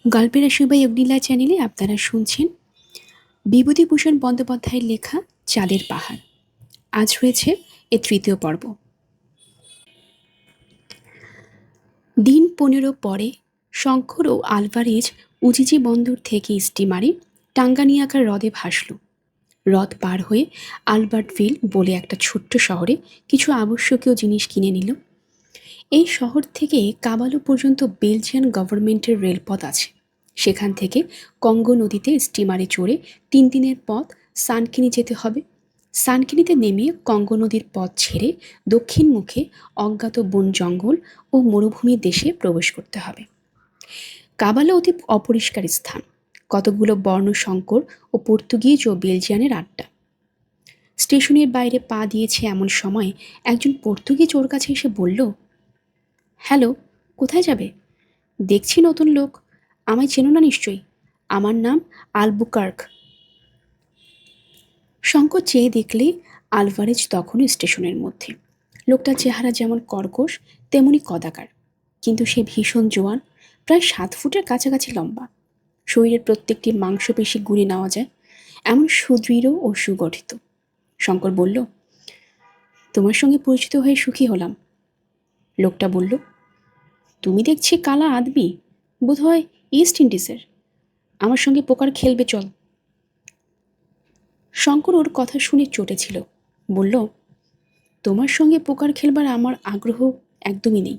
গল্পের আসর বা অগ্নিলা চ্যানেলে আপনারা শুনছেন বিভূতিভূষণ বন্দ্যোপাধ্যায়ের লেখা চাঁদের পাহাড়। আজ রয়েছে এর তৃতীয় পর্ব। দিন 15 পরে শঙ্কর ও আলভারেজ উজিজি বন্দর থেকে স্টিমারে টাঙ্গানিয়াকার হ্রদে ভাসল। হ্রদ পার হয়ে আলবার্টভিল বলে একটা ছোট্ট শহরে কিছু আবশ্যকীয় জিনিস কিনে নিল। এই শহর থেকে কাবালো পর্যন্ত বেলজিয়ান গভর্নমেন্টের রেলপথ আছে। সেখান থেকে কঙ্গো নদীতে স্টিমারে চড়ে 3 দিনের পথ সানকিনি যেতে হবে। সানকিনিতে নেমে কঙ্গো নদীর পথ ছেড়ে দক্ষিণ মুখে অজ্ঞাত বন জঙ্গল ও মরুভূমির দেশে প্রবেশ করতে হবে। কাবালো অতি অপরিষ্কার স্থান, কতগুলো বর্ণসংকর ও পর্তুগিজ ও বেলজিয়ানের আড্ডা। স্টেশনের বাইরে পা দিয়েছে এমন সময় একজন পর্তুগিজ ওর কাছে এসে বলল, হ্যালো, কোথায় যাবে? দেখছি নতুন লোক, আমায় চেনো না নিশ্চয়ই। আমার নাম আলবুকার্ক। শঙ্কর চেয়ে দেখলে আলভারেজ তখনও স্টেশনের মধ্যে। লোকটার চেহারা যেমন কর্কশ তেমনি কদাকার, কিন্তু সে ভীষণ জোয়ান, প্রায় 7 ফুটের কাছাকাছি লম্বা। শরীরের প্রত্যেকটি মাংসপেশি গুনে নেওয়া যায়, এমন সুদৃঢ় ও সুগঠিত। শঙ্কর বলল, তোমার সঙ্গে পরিচিত হয়ে সুখী হলাম। লোকটা বলল, তুমি দেখছি কালা আদমি, বোধহয় ইস্ট ইন্ডিজের। আমার সঙ্গে পোকার খেলবে চল। শঙ্কর ওর কথা শুনে চটেছিল। বলল, তোমার সঙ্গে পোকার খেলবার আমার আগ্রহ একদমই নেই।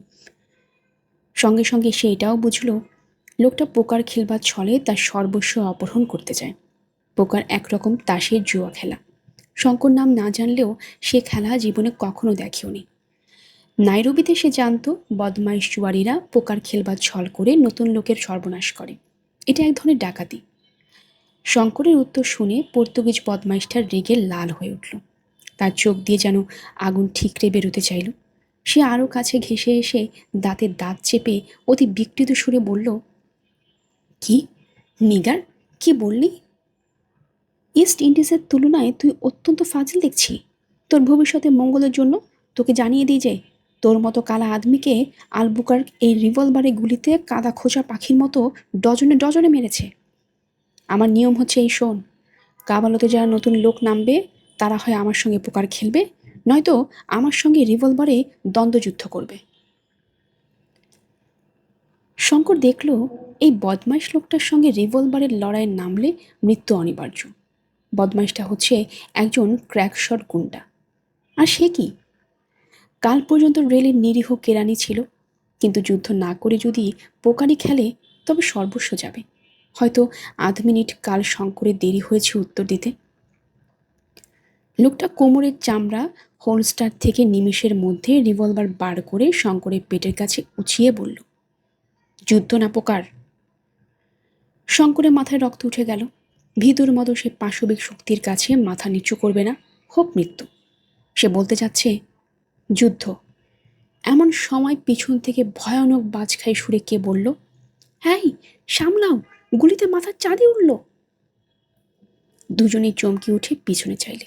সঙ্গে সঙ্গে সে এটাও বুঝল, লোকটা পোকার খেলবার ছলে তার সর্বস্ব অপহরণ করতে চায়। পোকার একরকম তাসের জুয়া খেলা। শঙ্কর নাম না জানলেও সে খেলা জীবনে কখনো দেখেওনি। নাইরোবিতে সে জানত বদমাইশ জুয়ারিরা পোকার খেলবার ছল করে নতুন লোকের সর্বনাশ করে। এটা এক ধরনের ডাকাতি। শঙ্করের উত্তর শুনে পর্তুগিজ বদমাইশটার রেগে লাল হয়ে উঠল। তার চোখ দিয়ে যেন আগুন ঠিকরে বেরোতে চাইল। সে আরও কাছে ঘেঁষে এসে দাঁতে দাঁত চেপে অতি বিকৃত সুরে বলল, কি নিগার, কি বললি? ইস্ট ইন্ডিজের তুলনায় তুই অত্যন্ত ফাজিল দেখছি। তোর ভবিষ্যতে মঙ্গলের জন্য তোকে জানিয়ে দিই যে তোর মতো কালা আদমিকে আলবুকার্ক এই রিভলভারে গুলিতে কাদা খোঁচা পাখির মতো ডজনে ডজনে মেরেছে। আমার নিয়ম হচ্ছে এই, শোন, কাবালোতে যারা নতুন লোক নামবে তারা হয় আমার সঙ্গে পোকার খেলবে, নয়তো আমার সঙ্গে রিভলভারে দ্বন্দ্বযুদ্ধ করবে। শঙ্কর দেখল, এই বদমাইশ লোকটার সঙ্গে রিভলভারের লড়াইয়ে নামলে মৃত্যু অনিবার্য। বদমাইশটা হচ্ছে একজন ক্র্যাকশট গুন্ডা। আর সে কি? কাল পর্যন্ত রেলের নিরীহ কেরানি ছিল, কিন্তু যুদ্ধ না করে যদি পোকারি খেলে তবে সর্বস্ব যাবে। হয়তো আধ মিনিট কাল শঙ্করের দেরি হয়েছে উত্তর দিতে। লোকটা কোমরের চামড়া হোলস্টার থেকে নিমেষের মধ্যে রিভলভার বার করে শঙ্করের পেটের কাছে উঁচিয়ে বলল, যুদ্ধ না পোকার। শঙ্করের মাথায় রক্ত উঠে গেল। ভিতর মতো সে পাশবিক শক্তির কাছে মাথা নিচু করবে না, হোক মৃত্যু। সে বলতে যাচ্ছে যুদ্ধ, এমন সময় পিছন থেকে ভয়ানক বাজখাই সুরে কে বলল, হ্যাঁ সামলাও, গুলিতে মাথার চাঁদি উঠল। দুজনেই চমকে উঠে পিছনে চাইলে।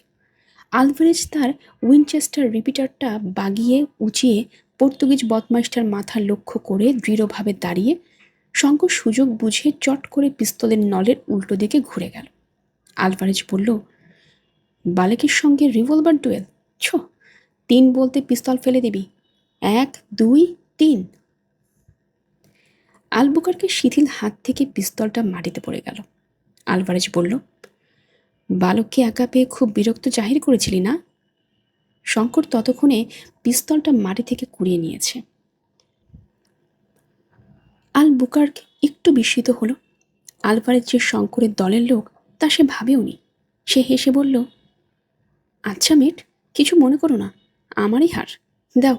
আলভারেজ তার উইনচেস্টার রিপিটারটা বাগিয়ে উঁচিয়ে পর্তুগিজ বদমাইশটার মাথা লক্ষ্য করে দৃঢ়ভাবে দাঁড়িয়ে শঙ্কর সুযোগ বুঝে চট করে পিস্তলের নলের উল্টো দিকে ঘুরে গেল। আলভারেজ বলল, বালেকের সঙ্গে রিভলভার ডুয়েল? 3 বলতে পিস্তল ফেলে দিবি। 1, 2, 3। আলবুকার্কের শিথিল হাত থেকে পিস্তলটা মাটিতে পড়ে গেল। আলভারেজ বলল, বালককে একা পেয়ে খুব বিরক্ত জাহির করেছিলি না? শঙ্কর ততক্ষণে পিস্তলটা মাটি থেকে কুড়িয়ে নিয়েছে। আলবুকার্ক একটু বিস্মিত হলো। আলভারেজ যে শঙ্করের দলের লোক তা সে ভাবেওনি। সে হেসে বলল, আচ্ছা মেট, কিছু মনে করো না, আমারই হার। দাও,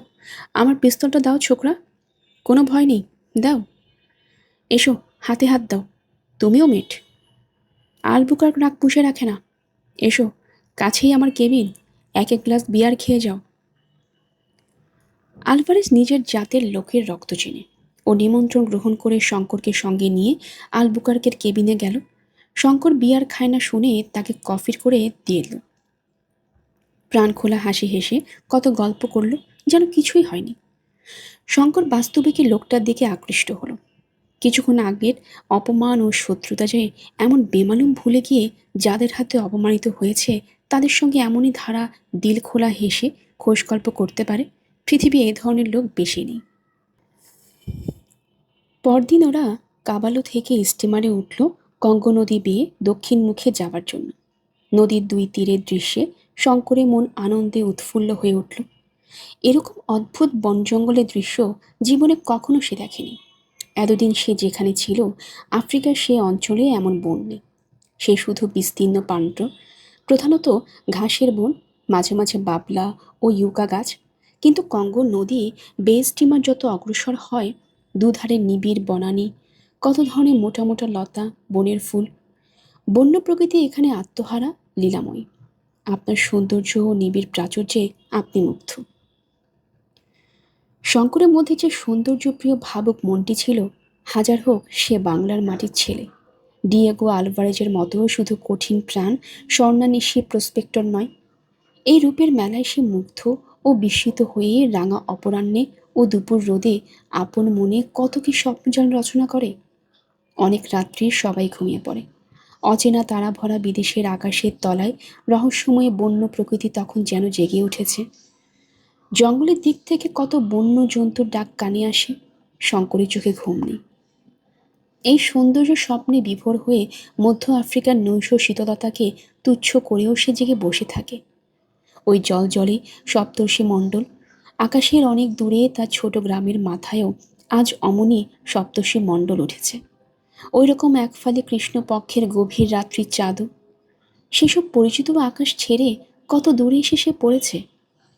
আমার পিস্তলটা দাও ছোকরা, কোনো ভয় নেই, দাও। এসো, হাতে হাত দাও, তুমিও মেট। আলবুকার্ক রাগ পুষে রাখে না। এসো, কাছেই আমার কেবিন, 1 গ্লাস বিয়ার খেয়ে যাও। আলভারেজ নিজের জাতের লোকের রক্ত চেনে। ও নিমন্ত্রণ গ্রহণ করে শঙ্করকে সঙ্গে নিয়ে আলবুকার্কের কেবিনে গেল। শঙ্কর বিয়ার খায় না শুনে তাকে কফির করে দিয়ে এলো। প্রাণ খোলা হাসি হেসে কত গল্প করল, যেন কিছুই হয়নি। শঙ্কর বাস্তবিকই লোকটার দিকে আকৃষ্ট হলো। কিছুক্ষণ আগের অপমান ও শত্রুতা যে এমন বেমালুম ভুলে গিয়ে যাদের হাতে অপমানিত হয়েছে তাদের সঙ্গে এমনই ধারা দিল খোলা হেসে খোশগল্প করতে পারে, পৃথিবী এই ধরনের লোক বেশি নেই। পরদিন ওরা কাবালো থেকে স্টিমারে উঠল কঙ্গো নদী বেয়ে দক্ষিণ মুখে যাওয়ার জন্য। নদীর দুই তীরের দৃশ্যে শঙ্করের মন আনন্দে উৎফুল্ল হয়ে উঠল। এরকম অদ্ভুত বন জঙ্গলের দৃশ্য জীবনে কখনো সে দেখেনি। এতদিন সে যেখানে ছিল আফ্রিকার সে অঞ্চলে এমন বন নেই। সে শুধু বিস্তীর্ণ প্রান্ত, প্রধানত ঘাসের বন, মাঝে মাঝে বাবলা ও ইউকা গাছ। কিন্তু কঙ্গো নদী বে স্টিমার যত অগ্রসর হয়, দুধারে নিবিড় বনানী, কত ধরনের মোটা মোটা লতা, বনের ফুল। বন্য প্রকৃতি এখানে আত্মহারা, লীলাময়ী। আপনার সৌন্দর্য ও নিবিড় প্রাচুর্যে আপনি মুগ্ধ। শঙ্করের মধ্যে যে সৌন্দর্যপ্রিয় ভাবুক মনটি ছিল, হাজার হোক সে বাংলার মাটির ছেলে। ডিয়েগো আলভারেজের মতো শুধু কঠিন প্রাণ স্বর্ণানিশী প্রসপেক্টর নয়। এই রূপের মেলায় সে মুগ্ধ ও বিস্মিত হয়ে রাঙা অপরাহ্নে ও দুপুর রোদে আপন মনে কত কি স্বপ্নজাল রচনা করে। অনেক রাত্রি সবাই ঘুমিয়ে পড়ে। অচেনা তারা ভরা বিদেশের আকাশের তলায় রহস্যময় বন্য প্রকৃতি তখন যেন জেগে উঠেছে। জঙ্গলের দিক থেকে কত বন্য জন্তুর ডাক কানে আসে। শঙ্করের চোখে ঘুম নেই। এই সৌন্দর্য স্বপ্নে বিভোর হয়ে মধ্য আফ্রিকার নৈশ শীতলতাকে তুচ্ছ করেও সে জেগে বসে থাকে। ওই জল জলে সপ্তর্ষি মণ্ডল, আকাশের অনেক দূরে তার ছোট গ্রামের মাথায়ও আজ অমনি সপ্তর্ষি মণ্ডল উঠেছে। ওই রকম একফালে কৃষ্ণপক্ষের গভীর রাত্রির চাঁদও। সেসব পরিচিত আকাশ ছেড়ে কত দূরে এসে সে পড়েছে,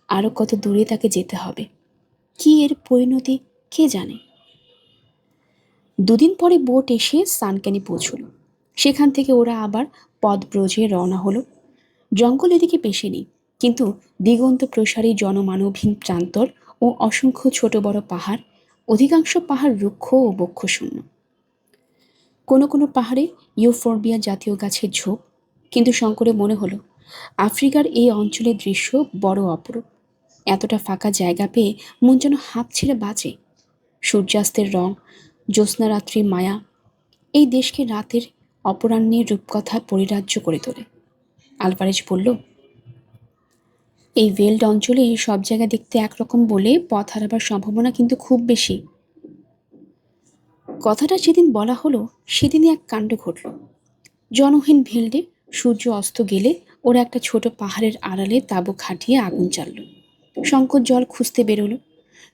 আরও কত দূরে তাকে যেতে হবে। কি এর পরিণতি কে জানে। দুদিন পরে বোট এসে সানক্যানে পৌঁছল। সেখান থেকে ওরা আবার পদব্রজে রওনা হলো। জঙ্গল এদিকে বেশি নেই, কিন্তু দিগন্ত প্রসারী জনমানবহীন প্রান্তর ও অসংখ্য ছোট বড় পাহাড়, অধিকাংশ পাহাড় রুক্ষ ও বক্ষশূন্য। কোনো কোনো পাহাড়ে ইউফোরবিয়া জাতীয় গাছের ঝোপ। কিন্তু শঙ্করের মনে হলো আফ্রিকার এই অঞ্চলের দৃশ্য বড় অপরূপ। এতটা ফাঁকা জায়গা পেয়ে মন যেন হাঁপ ছেড়ে বাঁচে। সূর্যাস্তের রং, জ্যোৎস্নারাত্রির মায়া এই দেশকে রাতের অপরাহ্নের রূপকথা পরিরাজ্য করে তোলে। আলভারেজ বলল, এই ভেল্ড অঞ্চলে সব জায়গা দেখতে একরকম বলে পথ হারাবার সম্ভাবনা কিন্তু খুব বেশি। কথাটা যেদিন বলা হলো সেদিনই এক কাণ্ড ঘটল। জনহীন ভেল্ডে সূর্য অস্ত গেলে ওরা একটা ছোট পাহাড়ের আড়ালে তাঁবু খাটিয়ে আগুন জ্বালল। শঙ্কর জল খুঁজতে বেরোলো।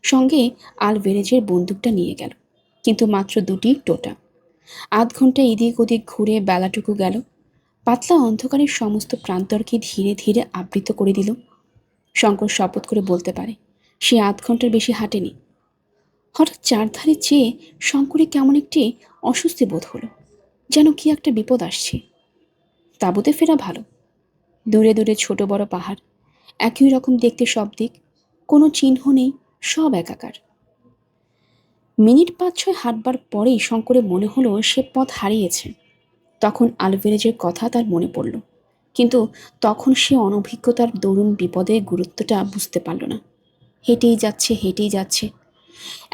সঙ্গে আলভারেজের বন্দুকটা নিয়ে গেল, কিন্তু মাত্র দুটি টোটা। আধ ঘন্টা এদিক ওদিক ঘুরে বেলাটুকু গেল। পাতলা অন্ধকারের সমস্ত প্রান্তরকে ধীরে ধীরে আবৃত করে দিল। শঙ্কর শপথ করে বলতে পারে সে আধ ঘন্টার বেশি হাঁটেনি। হঠাৎ চারধারে চেয়ে শঙ্করের কেমন একটি অস্বস্তি বোধ হলো, যেন কি একটা বিপদ আসছে। তাঁবুতে ফেরা ভালো। দূরে দূরে ছোট বড় পাহাড়, একই রকম দেখতে সব দিক, কোনো চিহ্ন নেই, সব একাকার। মিনিট 5-6 হাঁটবার পরেই শঙ্করের মনে হলো সে পথ হারিয়েছে। তখন আলভারেজের কথা তার মনে পড়ল, কিন্তু তখন সে অনভিজ্ঞতার দরুন বিপদের গুরুত্বটা বুঝতে পারল না। হেঁটেই যাচ্ছে হেঁটেই যাচ্ছে।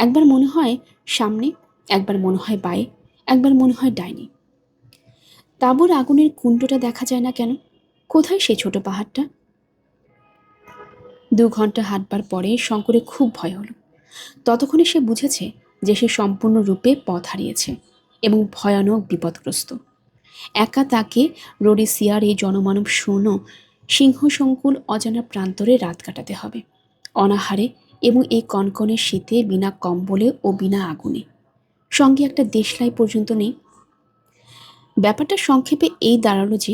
একবার মনে হয় সামনে, একবার মনে হয় বায়ে, একবার মনে হয় ডাইনে। তাঁবুর আগুনের কুণ্ডটা দেখা যায় না কেন? কোথায় সে ছোট পাহাড়টা? 2 ঘন্টা হাঁটবার পরে শঙ্করের খুব ভয় হলো। ততক্ষণে সে বুঝেছে যে সে সম্পূর্ণরূপে পথ হারিয়েছে এবং ভয়ানক বিপদগ্রস্ত। একা তাকে রোডেসিয়ার এই জনমানব শূন্য সিংহসংকুল অজানা প্রান্তরে রাত কাটাতে হবে, অনাহারে এবং এই কনকনে শীতে, বিনা কম্বলে ও বিনা আগুনে। সঙ্গে একটা দেশলাই পর্যন্ত নেই। ব্যাপারটা সংক্ষেপে এই দাঁড়ালো যে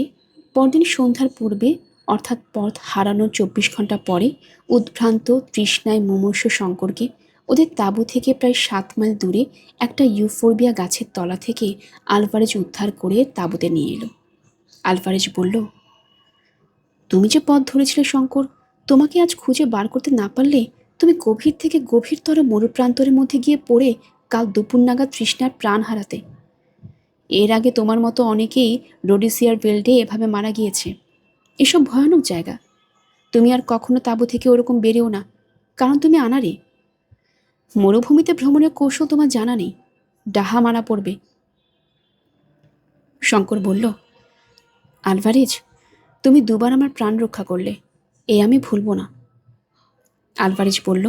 পরদিন সন্ধ্যার পূর্বে, অর্থাৎ পথ হারানোর 24 ঘন্টা পরে, উদ্ভ্রান্ত তৃষ্ণায় মুমূর্ষু শঙ্করকে ওদের তাঁবু থেকে প্রায় 7 মাইল দূরে একটা ইউফোরবিয়া গাছের তলা থেকে আলভারেজ উদ্ধার করে তাঁবুতে নিয়ে এলো। আলভারেজ বলল, তুমি যে পথ ধরেছিলে শঙ্কর, তোমাকে আজ খুঁজে বার করতে না পারলে তুমি গভীর থেকে গভীরতর মরুপ্রান্তরের মধ্যে গিয়ে পড়ে কাল দুপুর নাগাদ তৃষ্ণার প্রাণ হারাতে। এর আগে তোমার মতো অনেকেই রোডেসিয়ার ভেল্ডে এভাবে মারা গিয়েছে। এসব ভয়ানক জায়গা। তুমি আর কখনো তাঁবু থেকে ওরকম বেরেও না, কারণ তুমি আনারে। মরুভূমিতে ভ্রমণের কৌশল তোমার জানা নেই। ডাহা মারা পড়বে। শঙ্কর বলল, আলভারেজ, তুমি দুবার আমার প্রাণ রক্ষা করলে, এ আমি ভুলব না। আলভারেজ বলল,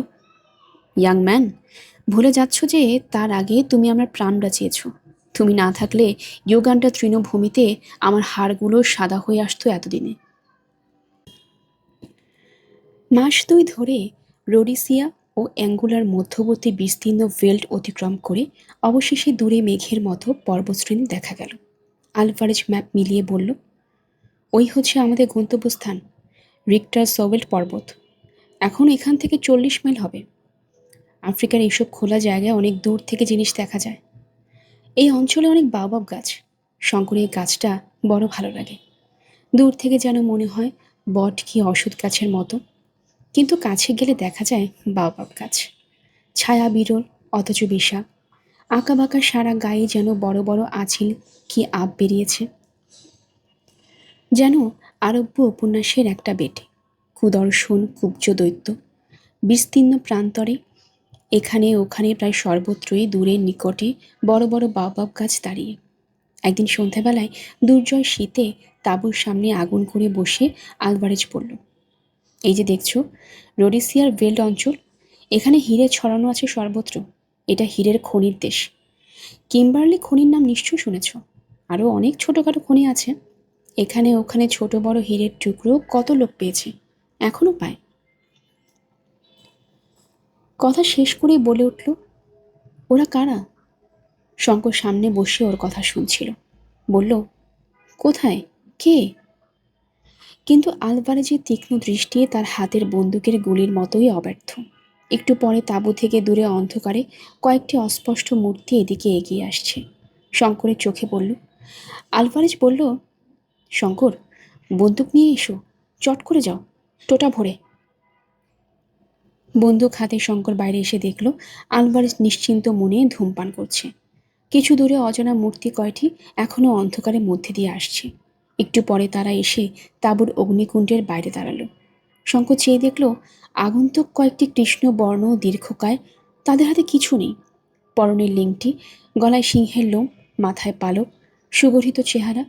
ইয়াং ম্যান, ভুলে যাচ্ছ যে তার আগে তুমি আমার প্রাণ বাঁচিয়েছ। তুমি না থাকলে ইউগান্ডা তৃণভূমিতে আমার হাড়গুলো সাদা হয়ে আসতো এতদিনে। মাস 2 ধরে রোডিসিয়া ও অ্যাঙ্গুলার মধ্যবর্তী বিস্তীর্ণ ভেল্ট অতিক্রম করে অবশেষে দূরে মেঘের মতো পর্বতশ্রেণী দেখা গেল। আলভারেজ ম্যাপ মিলিয়ে বলল, ওই হচ্ছে আমাদের গন্তব্যস্থান, রিক্টার সওয়েল্ট পর্বত। এখন এখান থেকে 40 মাইল হবে। আফ্রিকার এইসব খোলা জায়গায় অনেক দূর থেকে জিনিস দেখা যায়। এই অঞ্চলে অনেক বাওবাব গাছ। শঙ্করের গাছটা বড় ভালো লাগে। দূর থেকে যেন মনে হয় বট কি অশ্বত্থ গাছের মতো, কিন্তু কাছে গেলে দেখা যায় বাওবাব গাছ, ছায়া বিরল অথচ বিশাল। আঁকাবাঁকা সারা গায়ে যেন বড় বড় আঁচিল কি আপ বেরিয়েছে, যেন আরব্য উপন্যাসের একটা বেটে। কুদর্শন কুব্জ দৈত্য বিস্তীর্ণ প্রান্তরে এখানে ওখানে প্রায় সর্বত্রই দূরের নিকটে বড় বড় বাওবাব গাছ দাঁড়িয়ে। একদিন সন্ধ্যাবেলায় দুর্জয় শীতে তাঁবুর সামনে আগুন করে বসে আলভারেজ বলল, এই যে দেখছো রোডিসিয়ার ভেল্ট অঞ্চল, এখানে হিরে ছড়ানো আছে সর্বত্র। এটা হীরের খনির দেশ। কিম্বার্লি খনির নাম নিশ্চয় শুনেছ। আরও অনেক ছোটোখাটো খনি আছে। এখানে ওখানে ছোট বড় হীরের টুকরো কত লোক পেয়েছে, এখনও পায়। কথা শেষ করেই বলে উঠল, ওরা কারা? শঙ্কর সামনে বসে ওর কথা শুনছিল। বলল, কোথায়, কে? কিন্তু আলভারেজের তীক্ষ্ণ দৃষ্টি তার হাতের বন্দুকের গুলির মতোই অব্যর্থ। একটু পরে তাঁবু থেকে দূরে অন্ধকারে কয়েকটি অস্পষ্ট মূর্তি এদিকে এগিয়ে আসছে। শঙ্করের চোখে পড়ল। আলভারেজ বলল, শঙ্কর, বন্দুক নিয়ে এসো, চট করে যাও, টোটা ভরে। বন্দুক হাতে শঙ্কর বাইরে এসে দেখল আলভারেজ নিশ্চিন্ত মনে ধূমপান করছে। কিছু দূরে অজানা মূর্তি কয়টি এখনও অন্ধকারের মধ্যে দিয়ে আসছে। একটু পরে তারা এসে তাঁবুর অগ্নিকুণ্ডের বাইরে দাঁড়ালো। শঙ্কর চেয়ে দেখল আগন্তুক কয়েকটি কৃষ্ণ বর্ণ দীর্ঘকায়। তাদের হাতে কিছু নেই। পরনের লিংটি, গলায় সিংহের লোম, মাথায় পালক, সুগঠিত চেহারা।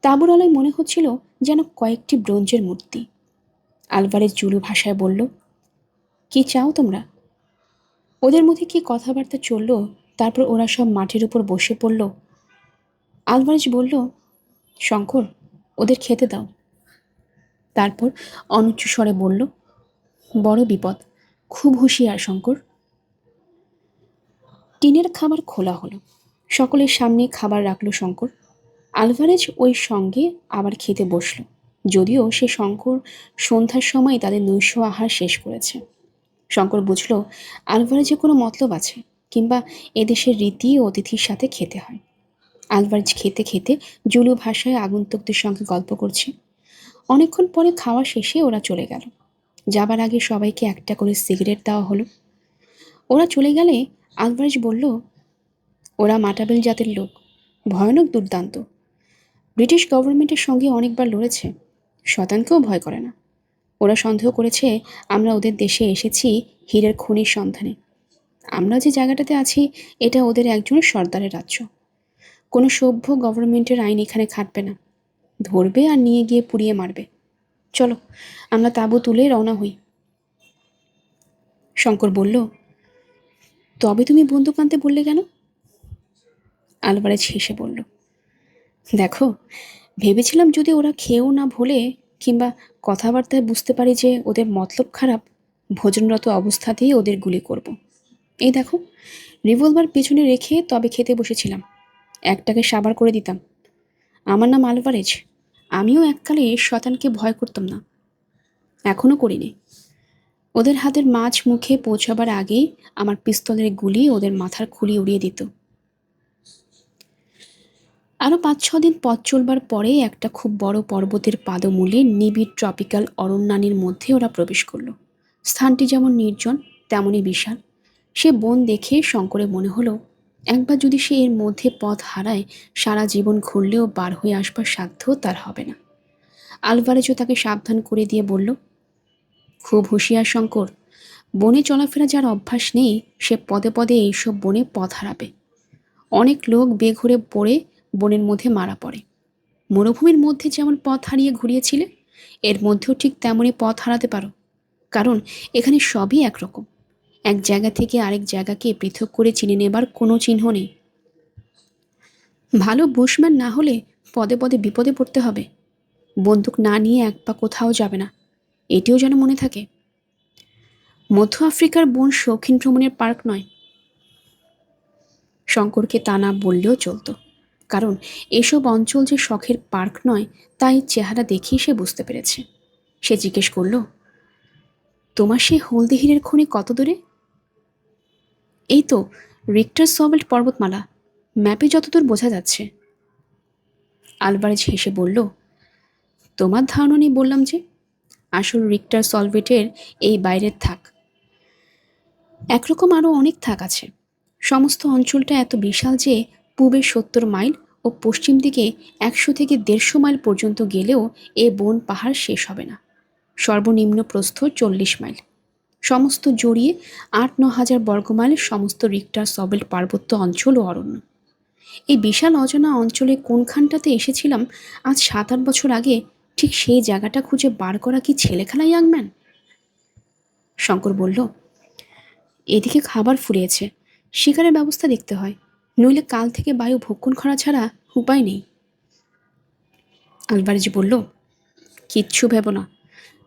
তাঁবুর আলোয় মনে হচ্ছিল যেন কয়েকটি ব্রোঞ্জের মূর্তি। আলভারেজ জুলু ভাষায় বলল, কি চাও তোমরা? ওদের মধ্যে কি কথাবার্তা চলল, তারপর ওরা সব মাটির উপর বসে পড়ল। আলভারেজ বলল, শঙ্কর, ওদের খেতে দাও। তারপর অনুচ্চ স্বরে বলল, বড় বিপদ, খুব হুঁশিয়ার শঙ্কর। টিনের খাবার খোলা হলো। সকলের সামনে খাবার রাখলো শঙ্কর। আলভারেজ ওই সঙ্গে আবার খেতে বসল, যদিও সে শঙ্কর সন্ধ্যার সময় তাদের নৈশ আহার শেষ করেছে। শঙ্কর বুঝল আলভারেজের কোনো মতলব আছে, কিংবা এদেশের রীতি ও অতিথির সাথে খেতে হয়। আলভারেজ খেতে খেতে জুলু ভাষায় আগন্তুকদের সঙ্গে গল্প করছে। অনেকক্ষণ পরে খাওয়া শেষে ওরা চলে গেল। যাবার আগে সবাইকে একটা করে সিগারেট দেওয়া হলো। ওরা চলে গেলে আলভারেজ বলল, ওরা মাটাবেল জাতের লোক, ভয়ানক দুর্দান্ত। ব্রিটিশ গভর্নমেন্টের সঙ্গে অনেকবার লড়েছে, শতানকেও ভয় করে না। ওরা সন্দেহ করেছে আমরা ওদের দেশে এসেছি হীরের খনির সন্ধানে। আমরা যে জায়গাটাতে আছি এটা ওদের একজন সর্দারের রাজ্য। কোনো সভ্য গভর্নমেন্টের আইন এখানে খাটবে না। ধরবে আর নিয়ে গিয়ে পুড়িয়ে মারবে। চলো আমরা তাঁবু তুলে রওনা হই। শঙ্কর বলল, তবে তুমি বন্দুক আনতে বললে কেন? আলভারেজ হেসে বলল, দেখো, ভেবেছিলাম যদি ওরা খেয়েও না ভোলে কিংবা কথাবার্তায় বুঝতে পারি যে ওদের মতলব খারাপ, ভোজনরত অবস্থাতেই ওদের গুলি করব। এই দেখো, রিভলভার পেছনে রেখে তবে খেতে বসেছিলাম। একটাকে সাবার করে দিতাম। আমার নাম আলভারেজ। আমিও এককালে শতানকে ভয় করতাম না, এখনও করিনি। ওদের হাতের মাছ মুখে পৌঁছাবার আগেই আমার পিস্তলের গুলি ওদের মাথার খুলি উড়িয়ে দিত। আরও 5-6 দিন পথ চলবার পরে একটা খুব বড় পর্বতের পাদমূলে নিবিড় ট্রপিক্যাল অরণ্যানীর মধ্যে ওরা প্রবেশ করলো। স্থানটি যেমন নির্জন তেমনই বিশাল। সে বন দেখে শঙ্করের মনে হলো একবার যদি সে এর মধ্যে পথ হারায়, সারা জীবন ঘুরলেও বার হয়ে আসবার সাধ্য তার হবে না। আলভারেজও তাকে সাবধান করে দিয়ে বলল, খুব হুঁশিয়ার শঙ্কর, বনে চলাফেরা যার অভ্যাস নেই সে পদে পদে এইসব বনে পথ হারাবে। অনেক লোক বেঘুরে পড়ে বনের মধ্যে মারা পড়ে। মরুভূমির মধ্যে যেমন পথ হারিয়ে ঘুরিয়েছিলে, এর মধ্যেও ঠিক তেমনই পথ হারাতে পারো। কারণ এখানে সবই একরকম। এক জায়গা থেকে আরেক জায়গাকে পৃথক করে চিনে নেবার কোনো চিহ্ন নেই। ভালো বুশম্যান না হলে পদে পদে বিপদে পড়তে হবে। বন্দুক না নিয়ে এক পা কোথাও যাবে না, এটিও যেন মনে থাকে। মধ্য আফ্রিকার বন শৌখিন ভ্রমণের পার্ক নয়। শঙ্করকে তা না বললেও চলত, কারণ এসব অঞ্চল যে শখের পার্ক নয় তাই চেহারা দেখেই সে বুঝতে পেরেছে। সে জিজ্ঞেস করল, তোমার সেই হলদে হীরের খনি কত দূরে? এই তো রিক্টার সবেল্ট পর্বতমালা, ম্যাপে যতদূর বোঝা যাচ্ছে। আলভারেজ হেসে বলল, তোমার ধারণা নেই বললাম যে। আসল রিক্টার সলভেটের এই বাইরের থাক। একরকম আরও অনেক থাক আছে। সমস্ত অঞ্চলটা এত বিশাল যে পূবে 70 মাইল ও পশ্চিম দিকে 100 থেকে 150 মাইল পর্যন্ত গেলেও এ বন পাহাড় শেষ হবে না। সর্বনিম্ন প্রস্থ 40 মাইল। সমস্ত জড়িয়ে 8-9 হাজার বর্গমাইল সমস্ত রিক্টার সবেল্ট পার্বত্য অঞ্চল ও অরণ্য। এই বিশাল অজানা অঞ্চলে কোনখানটাতে এসেছিলাম আজ 7-8 বছর আগে, ঠিক সেই জায়গাটা খুঁজে বার করা কি ছেলেখেলা ইয়াংম্যান? শঙ্কর বলল, এদিকে খাবার ফুরিয়েছে, শিকারের ব্যবস্থা দেখতে হয়, নইলে কাল থেকে বায়ু ভক্ষণ করা ছাড়া উপায় নেই। আলভারেজ বলল, কিচ্ছু ভেব না,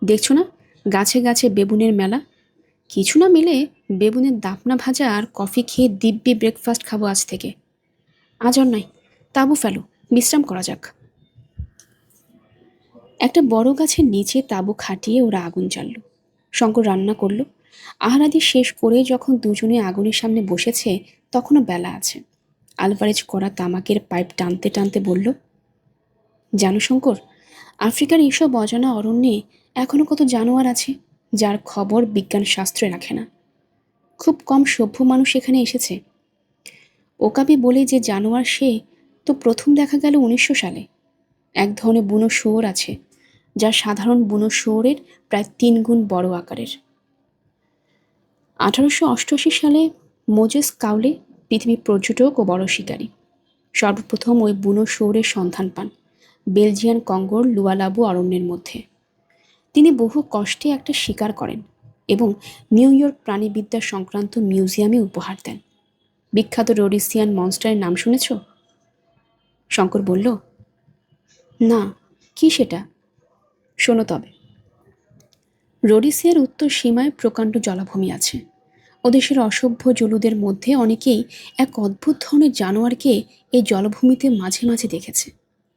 দেখছো না গাছে গাছে বেবুনের মেলা। কিছু না মিলে বেবুনের দাপনা ভাজা আর কফি খেয়ে দিব্যি ব্রেকফাস্ট খাবো আজ থেকে। আজ আর নয়, তাঁবু ফেলো, বিশ্রাম করা যাক। একটা বড় গাছের নিচে তাঁবু খাটিয়ে ওরা আগুন জ্বালল। শঙ্কর রান্না করল। আহারাদি শেষ করে যখন দুজনে আগুনের সামনে বসেছে তখনও বেলা আছে। আলভারেজ করা তামাকের পাইপ টানতে টানতে বলল, জানো শঙ্কর, আফ্রিকার এইসব অজানা অরণ্যে এখনও কত জানোয়ার আছে যার খবর বিজ্ঞান শাস্ত্রে রাখে না। খুব কম সভ্য মানুষ এখানে এসেছে। ওকাবি বলে যে জানোয়ার, সে তো প্রথম দেখা গেল 1900 সালে। এক ধরনের বুনো শুয়োর আছে যা সাধারণ বুনো শুয়োরের প্রায় 3 গুণ বড় আকারের। 1888 সালে মোজেস কাউলে পৃথিবীর পর্যটক ও বড় শিকারী সর্বপ্রথম ওই বুনো শুয়োরের সন্ধান পান বেলজিয়ান কঙ্গোর লুয়ালাবু অরণ্যের মধ্যে। তিনি বহু কষ্টে একটা শিকার করেন এবং নিউ ইয়র্ক প্রাণীবিদ্যা সংক্রান্ত মিউজিয়ামে উপহার দেন। বিখ্যাত রোডিসিয়ান মনস্টারের নাম শুনেছ? শঙ্কর বলল, না, কি সেটা? শোনো তবে। রোডিসিয়ার উত্তর সীমায় প্রকাণ্ড জলাভূমি আছে। ওদেশের অসভ্য জলুদের মধ্যে অনেকেই এক অদ্ভুত ধরনের জানোয়ারকে এই জলভূমিতে মাঝে মাঝে দেখেছে।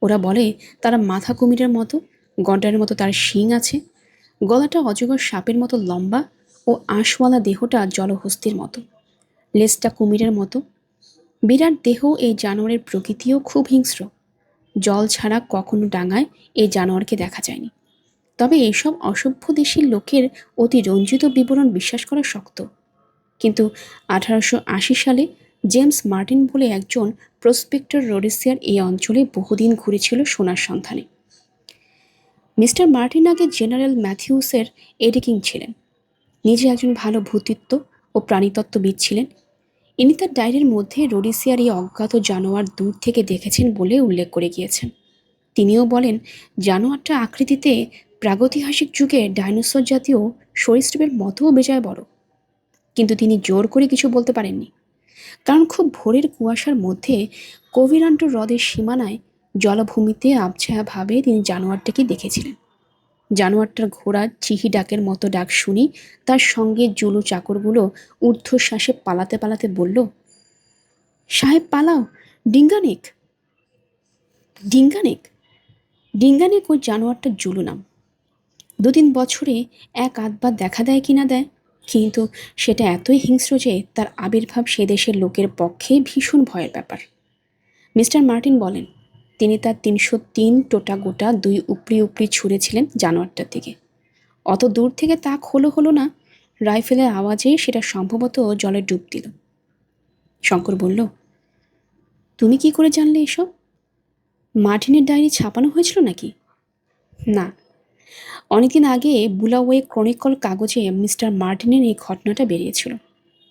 ওরা বলে তারা মাথা কুমিরের মতো, গন্ডারের মতো তার শিং আছে, গলাটা অজগর সাপের মতো লম্বা ও আঁশওয়ালা দেহটা জলহস্তির মতো, লেজটা কুমিরের মতো। বিরাট দেহ এই জানোয়ারের প্রকৃতিও খুব হিংস্র। জল ছাড়া কখনো ডাঙায় এই জানোয়ারকে দেখা যায়নি। তবে এইসব অসভ্য দেশের লোকের অতি রঞ্জিত বিবরণ বিশ্বাস করা শক্ত। কিন্তু 1880 সালে জেমস মার্টিন বলে একজন প্রসপেক্টর রোডেসিয়ার এই অঞ্চলে বহুদিন ঘুরেছিল সোনার সন্ধানে। মিস্টার মার্টিন আগে জেনারেল ম্যাথিউসের এডিকিং ছিলেন। নিজে একজন ভালো ভূতত্ত্ব ও প্রাণীতত্ত্ববিদ ছিলেন। ইনি তার ডায়েরির মধ্যে রোডেসিয়ার এই অজ্ঞাত জানোয়ার দূর থেকে দেখেছেন বলে উল্লেখ করে গিয়েছেন। তিনিও বলেন জানোয়ারটা আকৃতিতে প্রাগৈতিহাসিক যুগে ডাইনোসর জাতীয় সরীসৃপের মতোও বেজায় বড়। কিন্তু তিনি জোর করে কিছু বলতে পারেননি, কারণ খুব ভোরের কুয়াশার মধ্যে কোভিরান্টো হ্রদের সীমানায় জলভূমিতে আবছায়াভাবে তিনি জানোয়ারটাকে দেখেছিলেন। জানোয়ারটার ঘোড়ার চিহি ডাকের মতো ডাক শুনি তার সঙ্গে জুলু চাকরগুলো ঊর্ধ্বশ্বাসে পালাতে পালাতে বলল, সাহেব পালাও, ডিঙ্গানেক। ডিঙ্গানেক ডিঙ্গানেক ওই জানোয়ারটার জুলু নাম। 2-3 বছরে এক আধবার দেখা দেয় কিনা দেয়, কিন্তু সেটা এতই হিংস্র যে তার আবির্ভাব সে দেশের লোকের পক্ষে ভীষণ ভয়ের ব্যাপার। মিস্টার মার্টিন বলেন তিনি তার 303 টোটা গোটা 2 উপরি উপরি ছুঁড়েছিলেন জানোয়ারটার দিকে। অত দূর থেকে তাক হলো না, রাইফেলের আওয়াজে সেটা সম্ভবত জলে ডুব দিল। শঙ্কর বলল, তুমি কি করে জানলে এসব? মার্টিনের ডায়েরি ছাপানো হয়েছিল নাকি? না, অনেকদিন আগে বুলাওয়ে ক্রনিকল কাগজে মিস্টার মার্টিনের এই ঘটনাটা বেরিয়েছিল।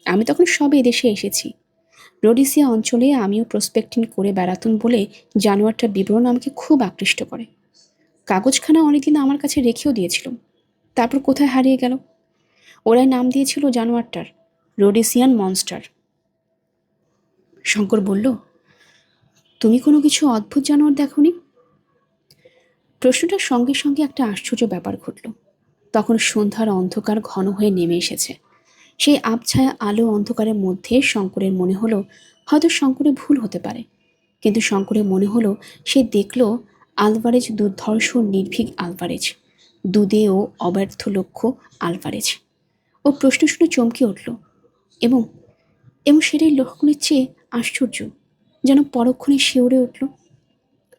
আমি তখন সবে এদেশে এসেছি। রোডিসিয়া অঞ্চলে আমিও প্রসপেক্টিং করে বেড়াতুম বলে জানোয়ারটার বিবরণ আমাকে খুব আকৃষ্ট করে। কাগজখানা অনেকদিন আমার কাছে রেখেও দিয়েছিল, তারপর কোথায় হারিয়ে গেল। ওরাই নাম দিয়েছিল জানোয়ারটার রোডিসিয়ান মনস্টার। শঙ্কর বলল, তুমি কোনো কিছু অদ্ভুত জানোয়ার দেখোনি? প্রশ্নটার সঙ্গে সঙ্গে একটা আশ্চর্য ব্যাপার ঘটল। তখন সন্ধ্যার অন্ধকার ঘন হয়ে নেমে এসেছে। সেই আবছায়া আলো অন্ধকারের মধ্যে শঙ্করের মনে হলো হয়তো শঙ্করের ভুল হতে পারে, কিন্তু শঙ্করের মনে হলো সে দেখল আলভারেজ দুর্ধর্ষ নির্ভীক আলভারেজ, দুদে ও অব্যর্থ লক্ষ্য আলভারেজ। ও প্রশ্ন শুনে চমকে উঠল এবং এবং সেটাই লক্ষণের চেয়ে আশ্চর্য, যেন পরক্ষণে শিউরে উঠল।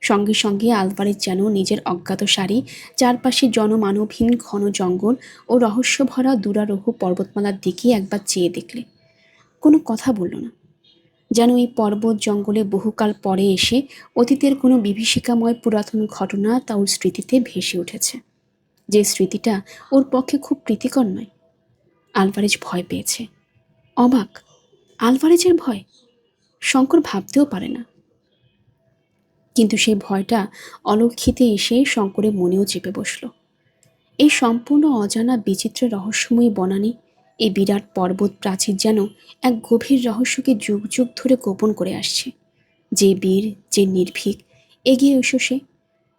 সঙ্গে সঙ্গে আলভারেজ যেন নিজের অজ্ঞাত সারি, চারপাশে জনমানবহীন ঘন জঙ্গল ও রহস্যভরা দুরারোহ পর্বতমালার দিকে একবার চেয়ে দেখলে কোনো কথা বলল না, যেন এই পর্বত জঙ্গলে বহুকাল পরে এসে অতীতের কোনো বিভীষিকাময় পুরাতন ঘটনা তা ওর স্মৃতিতে ভেসে উঠেছে, যে স্মৃতিটা ওর পক্ষে খুব প্রীতিকর নয়। আলভারেজ ভয় পেয়েছে। অবাক, আলভারেজের ভয়! শঙ্কর ভাবতেও পারে না। কিন্তু সেই ভয়টা অলক্ষিতে এসে শঙ্করের মনেও চেপে বসল। এই সম্পূর্ণ অজানা বিচিত্র রহস্যময়ী বনানী, এই বিরাট পর্বত প্রাচীর যেন এক গভীর রহস্যকে যুগ যুগ ধরে গোপন করে আসছে। যে বীর, যে নির্ভীক, এগিয়ে এসো সে,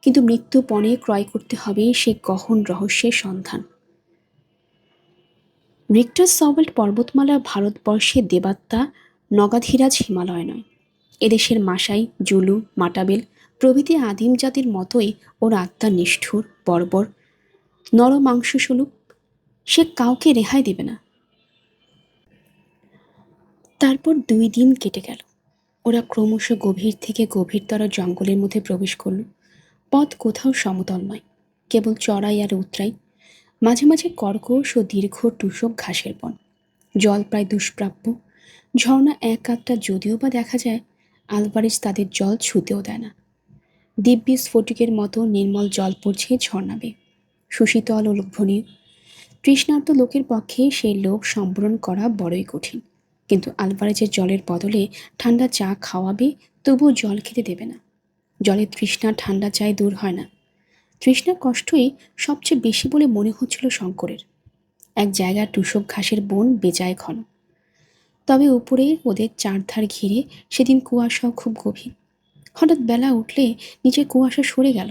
কিন্তু মৃত্যুপণে ক্রয় করতে হবে সে গহন রহস্যের সন্ধান। রিক্টার সল্ট পর্বতমালা ভারতবর্ষের দেবাত্মা নগাধিরাজ হিমালয় নয়। এদেশের মাসাই, জুলু, মাটাবেল প্রভৃতি আদিম জাতির মতোই ওর আত্মা নিষ্ঠুর, বর্বর, নরমাংসস্বরূপ। সে কাউকে রেহাই দেবে না। তারপর 2 দিন কেটে গেল। ওরা ক্রমশ গভীর থেকে গভীরতর জঙ্গলের মধ্যে প্রবেশ করল। পথ কোথাও সমতল নয়, কেবল চড়াই আর উতরাই, মাঝে মাঝে কর্কশ ও দীর্ঘ টুসক ঘাসের বন। জল প্রায় দুষ্প্রাপ্য। ঝর্ণা এক আধটা যদিও বা দেখা যায়, আলভারেজ তাদের জল ছুঁতেও দেয় না। দিব্যি স্ফটিকের মতো নির্মল জল পড়ছে ঝর্ণা বেয়ে, সুশীতল ও লোভনীয়। তৃষ্ণার্ত লোকের পক্ষে সেই লোভ সম্বরণ করা বড়ই কঠিন। কিন্তু আলভারেজের জলের বদলে ঠান্ডা চা খাওয়াবে, তবুও জল খেতে দেবে না। জলের তৃষ্ণা ঠান্ডা চায় দূর হয় না। তৃষ্ণা কষ্টই সবচেয়ে বেশি বলে মনে হচ্ছিল শঙ্করের। এক জায়গায় টুসক ঘাসের বন বেজায় ঘন, তবে উপরে ওদের চারধার ঘিরে সেদিন কুয়াশাও খুব গভীর। হঠাৎ বেলা উঠলে নিচে কুয়াশা সরে গেল।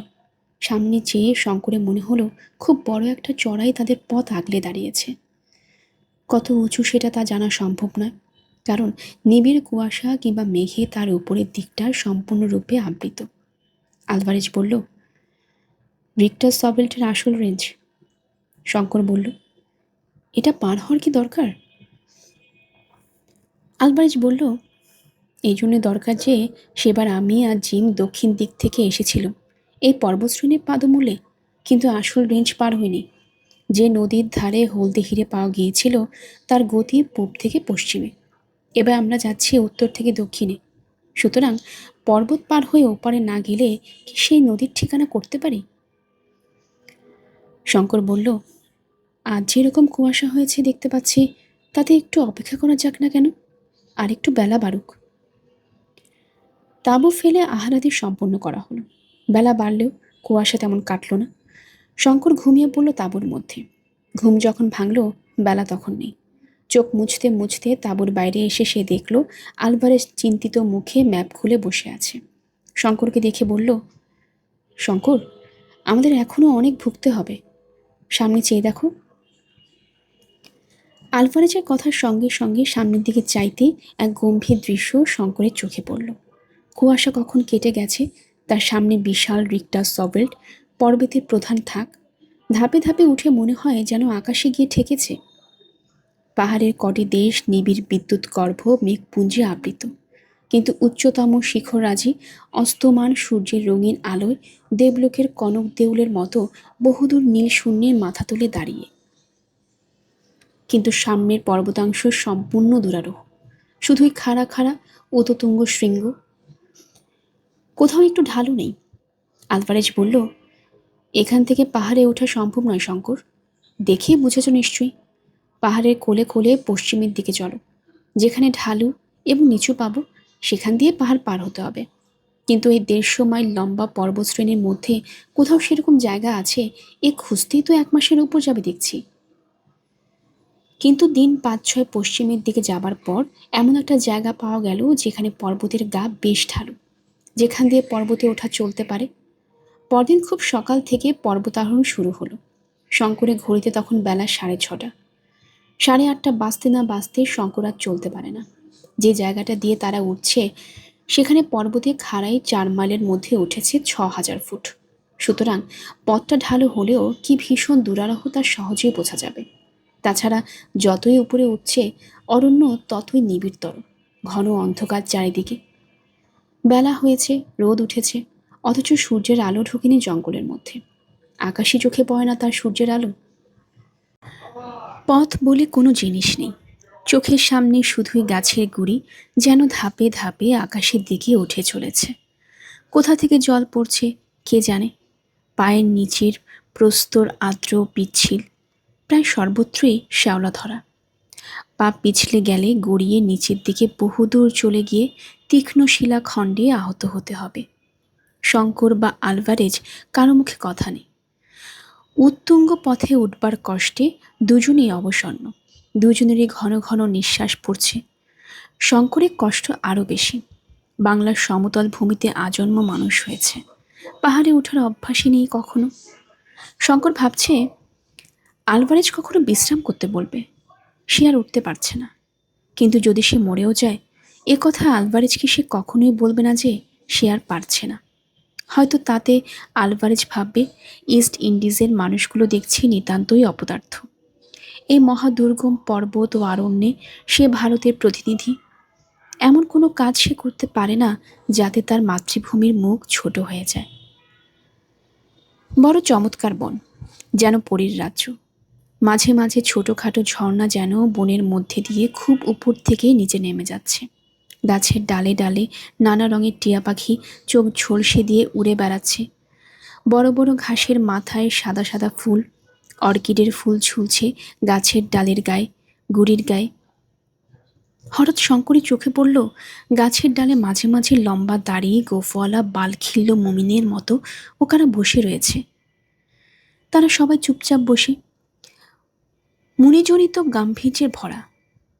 সামনে চেয়ে শঙ্করের মনে হলো খুব বড় একটা চড়াই তাদের পথ আগলে দাঁড়িয়েছে। কত উঁচু সেটা তা জানা সম্ভব নয়, কারণ নিবিড় কুয়াশা কিংবা মেঘে তার উপরের দিকটা সম্পূর্ণরূপে আবৃত। আলভারেজ বলল, রিক্টার সবেল্টের আসল রেঞ্জ। শঙ্কর বলল, এটা পার হওয়ার কি দরকার? আলভারেজ বলল, এই জন্য দরকার যে সেবার আমি আর জিম দক্ষিণ দিক থেকে এসেছিলাম এই পর্বতশ্রেণীর পাদমূলে, কিন্তু আসল রেঞ্জ পার হয়নি। যে নদীর ধারে হলদে হিরে পাওয়া গিয়েছিল তার গতি পূব থেকে পশ্চিমে, এবার আমরা যাচ্ছি উত্তর থেকে দক্ষিণে। সুতরাং পর্বত পার হয়ে ওপারে না গেলে কি সেই নদীর ঠিকানা করতে পারি? শঙ্কর বলল, আজ যেরকম কুয়াশা হয়েছে দেখতে পাচ্ছি, তাতে একটু অপেক্ষা করা যাক না কেন? আর একটু বেলা বাড়ুক। তাঁবু ফেলে আহারাদি সম্পন্ন করা হলো। বেলা বাড়লেও কুয়াশা তেমন কাটল না। শঙ্কর ঘুমিয়ে পড়ল তাঁবুর মধ্যে। ঘুম যখন ভাঙল, বেলা তখন নেই। চোখ মুছতে মুছতে তাঁবুর বাইরে এসে সে দেখল আলভারেজ চিন্তিত মুখে ম্যাপ খুলে বসে আছে। শঙ্করকে দেখে বলল, শঙ্কর, আমাদের এখনও অনেক ভুগতে হবে, সামনে চেয়ে দেখো। আলভারেজের কথার সঙ্গে সঙ্গে সামনের দিকে চাইতে এক গম্ভীর দৃশ্য শঙ্করের চোখে পড়ল। কুয়াশা কখন কেটে গেছে, তার সামনে বিশাল রিক্টার সবেল্ট পর্বতের প্রধান থাক। ধাপে ধাপে উঠে মনে হয় যেন আকাশে গিয়ে ঠেকেছে। পাহাড়ের কটি দেশ নিবিড় বিদ্যুৎ গর্ভ মেঘপুঞ্জে আবৃত, কিন্তু উচ্চতম শিখররাজি অস্তমান সূর্যের রঙিন আলোয় দেবলোকের কনক দেউলের মতো বহুদূর নীল শূন্যের মাথা তুলে দাঁড়িয়ে। কিন্তু সামনের পর্বতাংশ সম্পূর্ণ দুরারোহ, শুধুই খাড়া খাড়া উততুঙ্গ শৃঙ্গ, কোথাও একটু ঢালু নেই। আলভারেজ বলল, এখান থেকে পাহাড়ে ওঠা সম্ভব নয় শঙ্কর, দেখেই বুঝেছ নিশ্চয়ই। পাহাড়ের কোলে কোলে পশ্চিমের দিকে চলো, যেখানে ঢালু এবং নিচু পাবো, সেখান দিয়ে পাহাড় পার হতে হবে। কিন্তু এই 150 মাইল লম্বা পর্বতশ্রেণীর মধ্যে কোথাও সেরকম জায়গা আছে? এ খুঁজতেই তো 1 মাসের উপর যাবে দেখছি। কিন্তু দিন 5-6 পশ্চিমের দিকে যাবার পর এমন একটা জায়গা পাওয়া গেল যেখানে পর্বতের গা বেশ ঢালু, যেখান দিয়ে পর্বতে ওঠা চলতে পারে। পরদিন খুব সকাল থেকে পর্বতারোহণ শুরু হলো। শঙ্করের ঘড়িতে তখন বেলা 6:30। 8:30 বাজতে না বাজতে শঙ্কর আর চলতে পারে না। যে জায়গাটা দিয়ে তারা উঠছে সেখানে পর্বতে খাড়াই 4 মাইলের মধ্যে উঠেছে 6000 ফুট। সুতরাং পথটা ঢালু হলেও কি ভীষণ দুরারোহ তা সহজেই বোঝা যাবে। তাছাড়া যতই উপরে উঠছে অরণ্য ততই নিবিড়তর, ঘন অন্ধকার চারিদিকে। বেলা হয়েছে, রোদ উঠেছে, অথচ সূর্যের আলো ঢোকেনি জঙ্গলের মধ্যে। আকাশই চোখে পড়ে না তার সূর্যের আলো। পথ বলে কোনো জিনিস নেই, চোখের সামনে শুধুই গাছের গুঁড়ি যেন ধাপে ধাপে আকাশের দিকে উঠে চলেছে। কোথা থেকে জল পড়ছে কে জানে। পায়ের নিচের প্রস্তর আর্দ্র পিচ্ছিল, প্রায় সর্বত্রই শ্যাওলা ধরা। পা পিছলে গেলে গড়িয়ে নিচের দিকে বহুদূর চলে গিয়ে তীক্ষ্ণ শিলাখণ্ডে আহত হতে হবে। শঙ্কর বা আলভারেজ কারো মুখে কথা নেই। উত্তুঙ্গ পথে উঠবার কষ্টে দুজনেই অবসন্ন, দুজনেরই ঘন ঘন নিঃশ্বাস পড়ছে। শঙ্করের কষ্ট আরও বেশি। বাংলার সমতল ভূমিতে আজন্ম মানুষ হয়েছে, পাহাড়ে ওঠার অভ্যাসই নেই কখনো। শঙ্কর ভাবছে আলভারেজ কখনো বিশ্রাম করতে বলবে, সে আর উঠতে পারছে না। কিন্তু যদি সে মরেও যায়, এ কথা আলভারেজকে সে কখনোই বলবে না যে সে আর পারছে না। হয়তো তাতে আলভারেজ ভাববে ইস্ট ইন্ডিজের মানুষগুলো দেখছি নিতান্তই অপদার্থ। এই মহাদুর্গম পর্বত ও আরণ্যে সে ভারতের প্রতিনিধি, এমন কোনো কাজ সে করতে পারে না যাতে তার মাতৃভূমির মুখ ছোট হয়ে যায়। বড় চমৎকার বন, যেন পরীর রাজ্য। মাঝে মাঝে ছোটোখাটো ঝর্ণা যেন বনের মধ্যে দিয়ে খুব উপর থেকে নিচে নেমে যাচ্ছে। গাছের ডালে ডালে নানা রঙের টিয়া পাখি চোখ ঝলসে দিয়ে উড়ে বেড়াচ্ছে। বড় বড় ঘাসের মাথায় সাদা সাদা ফুল, অর্কিডের ফুল ঝুলছে গাছের ডালের গায়ে, গুড়ির গায়ে। হঠাৎ শঙ্করের চোখে পড়ল গাছের ডালে মাঝে মাঝে লম্বা দাড়ি গোফওয়ালা বালখিল্য মুমিনের মতো ওখানে বসে রয়েছে। তারা সবাই চুপচাপ বসে, মুনিজনিত গাম্ভীর্যের ভরা।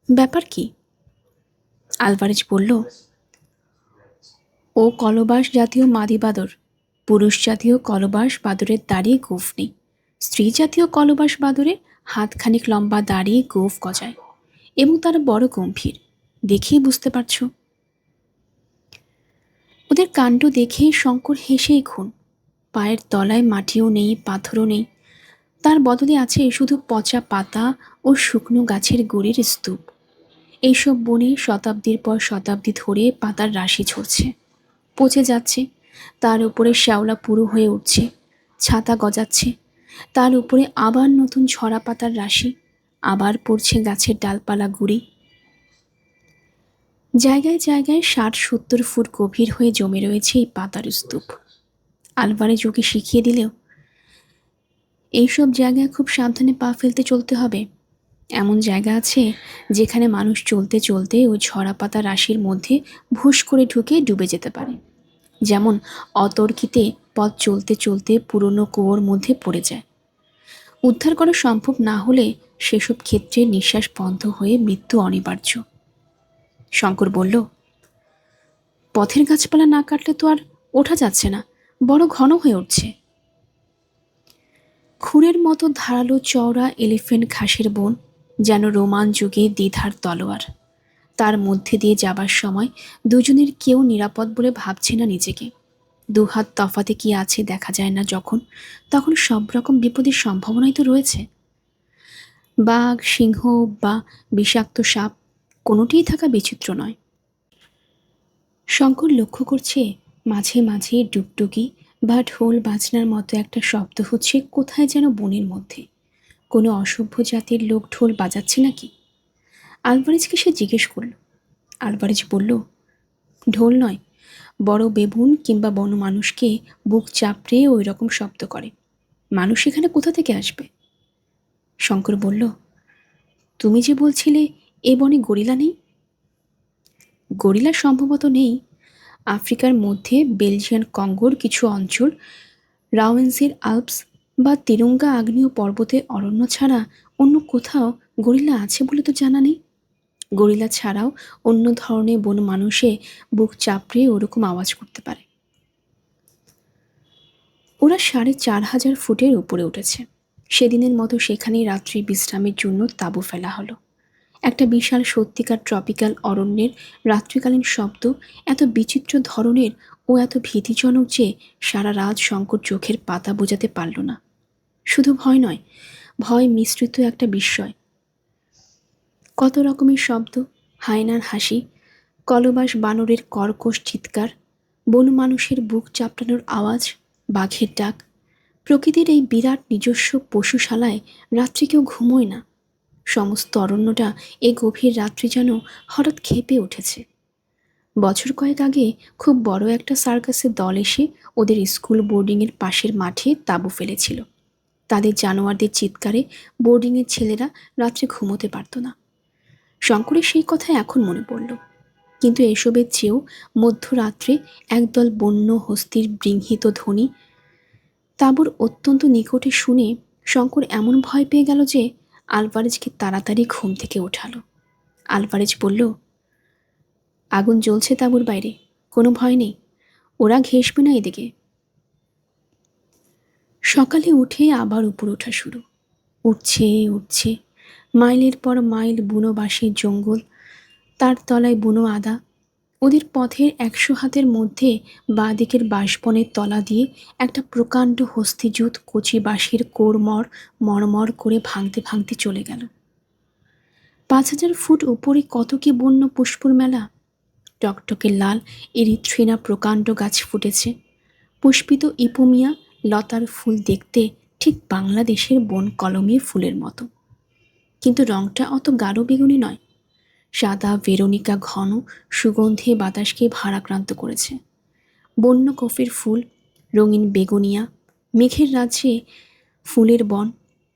ব্যাপার কি? আলভারেজ বলল, ও কলবাস জাতীয় মাদি বাদর। পুরুষ জাতীয় কলবাস বাদরের দাড়ি গোঁফ নেই, স্ত্রী জাতীয় কলবাস বাদরের হাতখানিক লম্বা দাড়ি গোঁফ গজায়, এবং তারা বড় গম্ভীর, দেখেই বুঝতে পারছ। ওদের কাণ্ড দেখে শঙ্কর হেসেই খুন। পায়ের তলায় মাটিও নেই, পাথরও নেই, তার বদলে আছে শুধু পচা পাতা ও শুকনো গাছের গুড়ির স্তূপ। এইসব বনে শতাব্দীর পর শতাব্দী ধরে পাতার রাশি ঝরছে, পচে যাচ্ছে, তার উপরে শ্যাওলা পুরু হয়ে উঠছে, ছাতা গজাচ্ছে, তার উপরে আবার নতুন ঝরা পাতার রাশি, আবার পড়ছে গাছের ডালপালা গুড়ি। জায়গায় জায়গায় 60-70 ফুট গভীর হয়ে জমে রয়েছে এই পাতার স্তূপ। আলভারেজ ওকে শিখিয়ে দিলেও এইসব জায়গায় খুব সাবধানে পা ফেলতে চলতে হবে। এমন জায়গা আছে যেখানে মানুষ চলতে চলতে ওই ঝরা পাতা রাশির মধ্যে ভুস করে ঢুকে ডুবে যেতে পারে। যেমন অতর্কিতে পথ চলতে চলতে পুরনো কুয়োর মধ্যে পড়ে যায়। উদ্ধার করা সম্ভব না হলে সেসব ক্ষেত্রে নিঃশ্বাস বন্ধ হয়ে মৃত্যু অনিবার্য। শঙ্কর বলল, পথের গাছপালা না কাটলে তো আর ওঠা যাচ্ছে না, বড় ঘন হয়ে উঠছে। খুরের মতো ধারালো চওড়া এলিফ্যান্ট ঘাসের বন, যেন রোমান যুগে দ্বিধার তলোয়ার। তার মধ্যে দিয়ে যাবার সময় দুজনের কেউ নিরাপদ বলে ভাবছে না নিজেকে। দুহাত তফাতে কি আছে দেখা যায় না যখন, তখন সব রকম বিপদের সম্ভাবনাই তো রয়েছে। বাঘ, সিংহ বা বিষাক্ত সাপ, কোনোটিই থাকা বিচিত্র নয়। শঙ্কর লক্ষ্য করছে মাঝে মাঝে ডুগডুগি বা ঢোল বাজনার মতো একটা শব্দ হচ্ছে কোথায় যেন বনের মধ্যে। কোনো অসভ্য জাতির লোক ঢোল বাজাচ্ছে নাকি? আলভারেজকে সে জিজ্ঞেস করল। আলভারেজ বলল, ঢোল নয়, বড় বেবুন কিংবা বনমানুষকে বুক চাপড়ে ওই রকম শব্দ করে। মানুষ এখানে কোথা থেকে আসবে? শঙ্কর বলল, তুমি যে বলছিলে এ বনে গরিলা নেই? গরিলা সম্ভবত নেই। আফ্রিকার মধ্যে বেলজিয়ান কঙ্গোর কিছু অঞ্চল, রাওয়েন্সের আল্পস বা তিরঙ্গা আগ্নেয় পর্বতের অরণ্য ছাড়া অন্য কোথাও গরিলা আছে বলে তো জানা নেই। গরিলা ছাড়াও অন্য ধরনের বন মানুষে বুক চাপড়ে ওরকম আওয়াজ করতে পারে। ওরা ৪,৫০০ ফুটের উপরে উঠেছে। সেদিনের মতো সেখানেই রাত্রি বিশ্রামের জন্য তাঁবু ফেলা হলো। একটা বিশাল সত্যিকার ট্রপিক্যাল অরণ্যের রাত্রিকালীন শব্দ এত বিচিত্র ধরনের ও এত ভীতিজনক যে সারা রাত শঙ্কর চোখের পাতা বোঝাতে পারল না। শুধু ভয় নয়, ভয় মিশ্রিত একটা বিস্ময়। কত রকমের শব্দ, হায়নার হাসি, কলবাস বানরের কর্কশ চিৎকার, বন মানুষের বুক চাপড়ানোর আওয়াজ, বাঘের ডাক। প্রকৃতির এই বিরাট নিজস্ব পশুশালায় রাত্রি কেউ ঘুমোয় না। সমস্ত অরণ্যটা এ গভীর রাত্রি যেন হঠাৎ ক্ষেপে উঠেছে। বছর কয়েক আগে খুব বড় একটা সার্কাসের দল এসে ওদের স্কুল বোর্ডিংয়ের পাশের মাঠে তাঁবু ফেলেছিল। তাদের জানোয়ারদের চিৎকারে বোর্ডিংয়ের ছেলেরা রাত্রে ঘুমোতে পারত না। শঙ্করের সেই কথা এখন মনে পড়ল। কিন্তু এসবের চেয়েও মধ্যরাত্রে একদল বন্য হস্তির বৃংহিত ধ্বনি তাঁবুর অত্যন্ত নিকটে শুনে শঙ্কর এমন ভয় পেয়ে গেল যে আলভারেজকে তাড়াতাড়ি ঘুম থেকে ওঠালো। আলভারেজ বলল, আগুন জ্বলছে তাঁবুর বাইরে, কোনো ভয় নেই, ওরা ঘেঁষবে না এদিকে। সকালে উঠে আবার উপর ওঠা শুরু। উঠছে উঠছে, মাইলের পর মাইল বুনো বাঁশের জঙ্গল, তার তলায় বুনো আদা। ওদের পথের ১০০ হাতের মধ্যে বাঁ দিকের বাঁশবনের তলা দিয়ে একটা প্রকাণ্ড হস্তিজুত কচি বাঁশের কোড়মড় মড়মড় করে ভাঙতে ভাঙতে চলে গেল। ৫,০০০ ফুট উপরে কত কি বন্য পুষ্পর মেলা। টকটকে লাল এরিথ্রিনা প্রকাণ্ড গাছ ফুটেছে। পুষ্পিত ইপোমিয়া লতার ফুল দেখতে ঠিক বাংলাদেশের বন কলমের ফুলের মতো, কিন্তু রংটা অত গাঢ় বেগুনি নয়। সাদা ভেরোনিকা ঘন সুগন্ধে বাতাসকে ভারাক্রান্ত করেছে। বন্য কফির ফুল, রঙিন বেগুনিয়া, মেঘের রাজ্যে ফুলের বন,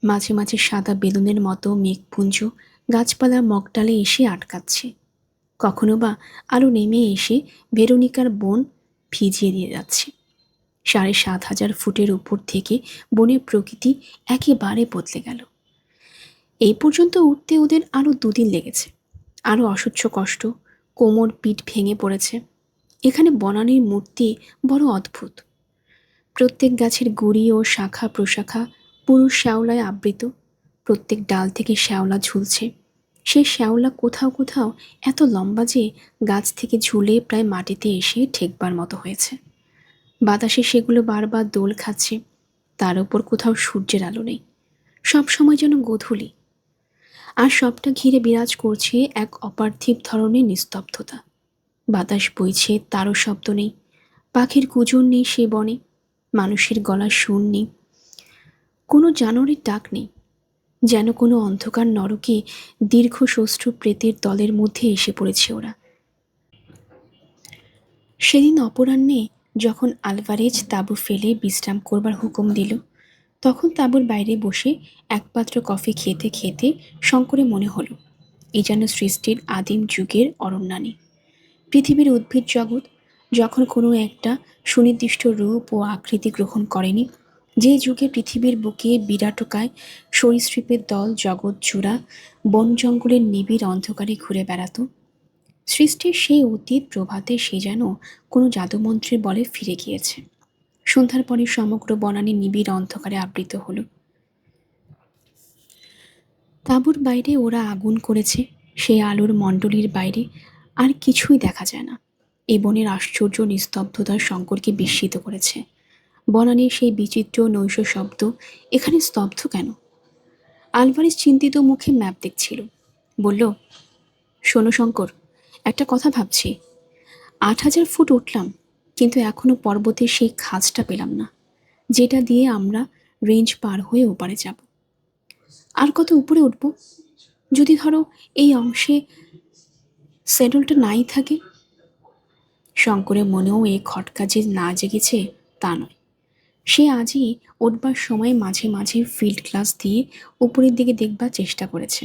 মাঝে মাঝে সাদা বেলুনের মতো মেঘপুঞ্জ গাছপালা মগডালে এসে আটকাচ্ছে। কখনো বা আরও নেমে এসে ভেরোনিকার বন ভিজিয়ে দিয়ে যাচ্ছে। ৭,৫০০ ফুটের উপর থেকে বনের প্রকৃতি একেবারে বদলে গেল। এই পর্যন্ত উঠতে ওদের আরও ২ দিন লেগেছে। আরও অসহ্য কষ্ট, কোমর পিঠ ভেঙে পড়েছে। এখানে বনানীর মূর্তি বড় অদ্ভুত। প্রত্যেক গাছের গুড়ি ও শাখা প্রশাখা পুরো শ্যাওলায় আবৃত। প্রত্যেক ডাল থেকে শ্যাওলা ঝুলছে। সেই শ্যাওলা কোথাও কোথাও এত লম্বা যে গাছ থেকে ঝুলে প্রায় মাটিতে এসে ঠেকবার মতো হয়েছে। বাতাসে সেগুলো বারবার দোল খাচ্ছে। তার উপর কোথাও সূর্যের আলো নেই, সব সময় যেন গোধূলি। আর সবটা ঘিরে বিরাজ করছে এক অপার্থিব ধরনের নিস্তব্ধতা। বাতাস বইছে, তারও শব্দ নেই। পাখির কুজন নেই সে বনে, মানুষের গলার সুর নেই, কোনো জানোয়ারের ডাক নেই। যেন কোনো অন্ধকার নরকে দীর্ঘ শ্বশ্রু প্রেতের দলের মধ্যে এসে পড়েছে ওরা। সেদিন অপরাহ্নে যখন আলভারেজ তাঁবু ফেলে বিশ্রাম করবার হুকুম দিল, তখন তাঁবুর বাইরে বসে এক পাত্র কফি খেতে খেতে শঙ্করের মনে হলো এ যেন সৃষ্টির আদিম যুগের অরণ্যানী। পৃথিবীর উদ্ভিদ জগৎ যখন কোনো একটা সুনির্দিষ্ট রূপ ও আকৃতি গ্রহণ করেনি, যে যুগে পৃথিবীর বুকে বিরাটকায় সরীসৃপের দল জগৎ জোড়া বন জঙ্গলের নিবিড় অন্ধকারে ঘুরে বেড়াত, সৃষ্টির সেই অতীত প্রভাতে সে যেন কোনো জাদুমন্ত্রের বলে ফিরে গিয়েছে। সন্ধ্যার পরে সমগ্র বনানী নিবিড় অন্ধকারে আবৃত হলো। তাঁবুর বাইরে ওরা আগুন করেছে, সেই আলোর মণ্ডলীর বাইরে আর কিছুই দেখা যায় না। এ বনের আশ্চর্য নিস্তব্ধতা শঙ্করকে বিস্মিত করেছে। বনানীর সেই বিচিত্র নৈশ শব্দ এখানে স্তব্ধ কেন? আলভারেজ চিন্তিত মুখে ম্যাপ দেখছিল। বলল, শোনো শঙ্কর, একটা কথা ভাবছি। ৮,০০০ ফুট উঠলাম, কিন্তু এখনো পর্বতের সেই খাঁজটা পেলাম না, যেটা দিয়ে আমরা রেঞ্জ পার হয়ে ওপারে যাব। আর কত উপরে উঠব? যদি ধরো এই অংশে স্যাডলটা নাই থাকে। শঙ্করের মনেও এই খটকা যে না জেগেছে তা নয়। সে আজই উঠবার সময় মাঝে মাঝে ফিল্ড গ্লাস দিয়ে উপরের দিকে দেখবার চেষ্টা করেছে,